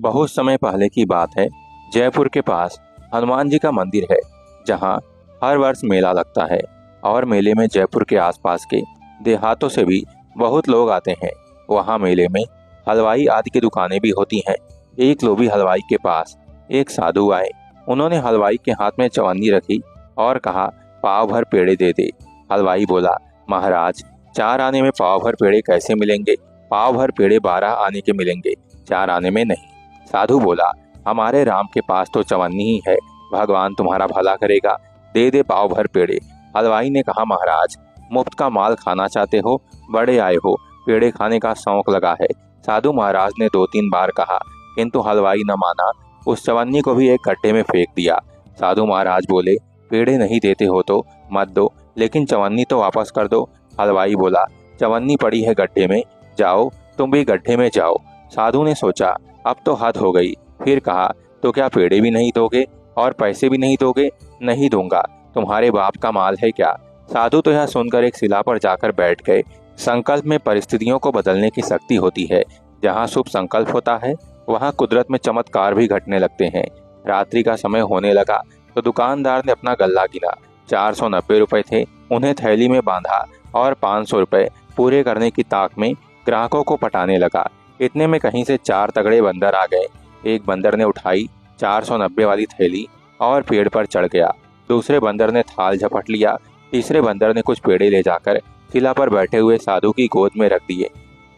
बहुत समय पहले की बात है। जयपुर के पास हनुमान जी का मंदिर है, जहाँ हर वर्ष मेला लगता है और मेले में जयपुर के आसपास के देहातों से भी बहुत लोग आते हैं। वहाँ मेले में हलवाई आदि की दुकानें भी होती हैं। एक लोभी हलवाई के पास एक साधु आए। उन्होंने हलवाई के हाथ में चवन्नी रखी और कहा, पाव भर पेड़े दे दे। हलवाई बोला, महाराज 4 आने में पाव भर पेड़े कैसे मिलेंगे? पाव भर पेड़े 12 आने के मिलेंगे, 4 आने में नहीं। साधु बोला, हमारे राम के पास तो चवन्नी ही है, भगवान तुम्हारा भला करेगा, दे दे पाव भर पेड़े। हलवाई ने कहा, महाराज मुफ्त का माल खाना चाहते हो? बड़े आए हो, पेड़े खाने का शौक लगा है। साधु महाराज ने 2-3 बार कहा, किंतु हलवाई न माना। उस चवन्नी को भी एक गड्ढे में फेंक दिया। साधु महाराज बोले, पेड़े नहीं देते हो तो मत दो, लेकिन चवन्नी तो वापस कर दो। हलवाई बोला, चवन्नी पड़ी है गड्ढे में, जाओ तुम भी गड्ढे में जाओ। साधु ने सोचा, अब तो हद हो गई। फिर कहा, तो क्या पेड़े भी नहीं दोगे और पैसे भी नहीं दोगे? नहीं दूंगा, तुम्हारे बाप का माल है क्या? साधु तो यह सुनकर एक शिला पर जाकर बैठ गए। संकल्प में परिस्थितियों को बदलने की शक्ति होती है। जहाँ शुभ संकल्प होता है, वहाँ कुदरत में चमत्कार भी घटने लगते हैं। रात्रि का समय होने लगा तो दुकानदार ने अपना गल्ला गिना। 490 रुपए थे। उन्हें थैली में बांधा और 500 रुपए पूरे करने की ताक में ग्राहकों को पटाने लगा। इतने में कहीं से 4 तगड़े बंदर आ गए। एक बंदर ने उठाई 490 वाली थैली और पेड़ पर चढ़ गया। दूसरे बंदर ने थाल झपट लिया। तीसरे बंदर ने कुछ पेड़े ले जाकर शिला पर बैठे हुए साधु की गोद में रख दिए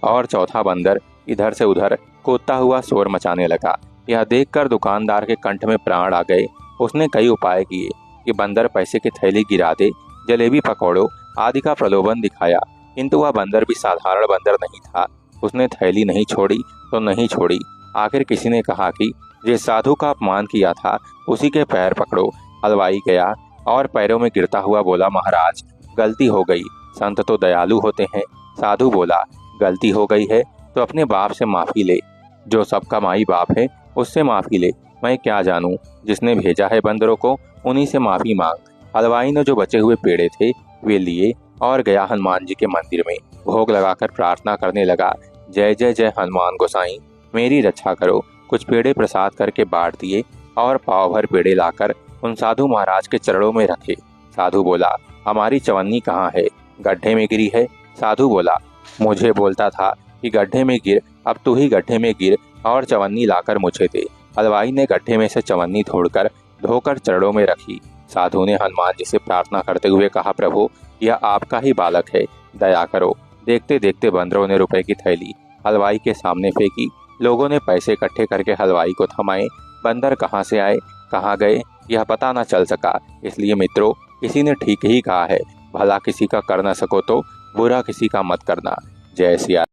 और चौथा बंदर इधर से उधर कूदता हुआ शोर मचाने लगा। यह देखकर दुकानदार के कंठ में प्राण आ गए। उसने कई उपाय किए कि बंदर पैसे की थैली गिरा दे, जलेबी पकौड़ों आदि का प्रलोभन दिखाया, किंतु वह बंदर भी साधारण बंदर नहीं था। उसने थैली नहीं छोड़ी तो नहीं छोड़ी। आखिर किसी ने कहा कि जिस साधु का अपमान किया था उसी के पैर पकड़ो। हलवाई गया और पैरों में गिरता हुआ बोला, महाराज गलती हो गई, संत तो दयालु होते हैं। साधु बोला, गलती हो गई है तो अपने बाप से माफी ले, जो सबका माई बाप है उससे माफी ले। मैं क्या जानूं, जिसने भेजा है बंदरों को उन्हीं से माफी मांग। हलवाई ने जो बचे हुए पेड़े थे वे लिए और गया हनुमान जी के मंदिर में। भोग लगाकर प्रार्थना करने लगा, जय जय जय हनुमान गोसाई, मेरी रक्षा करो। कुछ पेड़े प्रसाद करके बांट दिए और पाव भर पेड़े लाकर उन साधु महाराज के चरणों में रखे। साधु बोला, हमारी चवन्नी कहाँ है? गड्ढे में गिरी है। साधु बोला, मुझे बोलता था कि गड्ढे में गिर, अब तू ही गड्ढे में गिर और चवन्नी लाकर मुझे दे। हलवाई ने गड्ढे में से चवन्नी धोकर चरणों में रखी। साधु ने हनुमान जी से प्रार्थना करते हुए कहा, प्रभु यह आपका ही बालक है, दया करो। देखते देखते बंदरों ने रुपए की थैली हलवाई के सामने फेंकी। लोगों ने पैसे इकट्ठे करके हलवाई को थमाए। बंदर कहाँ से आए, कहाँ गए, यह पता न चल सका। इसलिए मित्रों, किसी ने ठीक ही कहा है, भला किसी का कर न सको तो बुरा किसी का मत करना। जय सिया।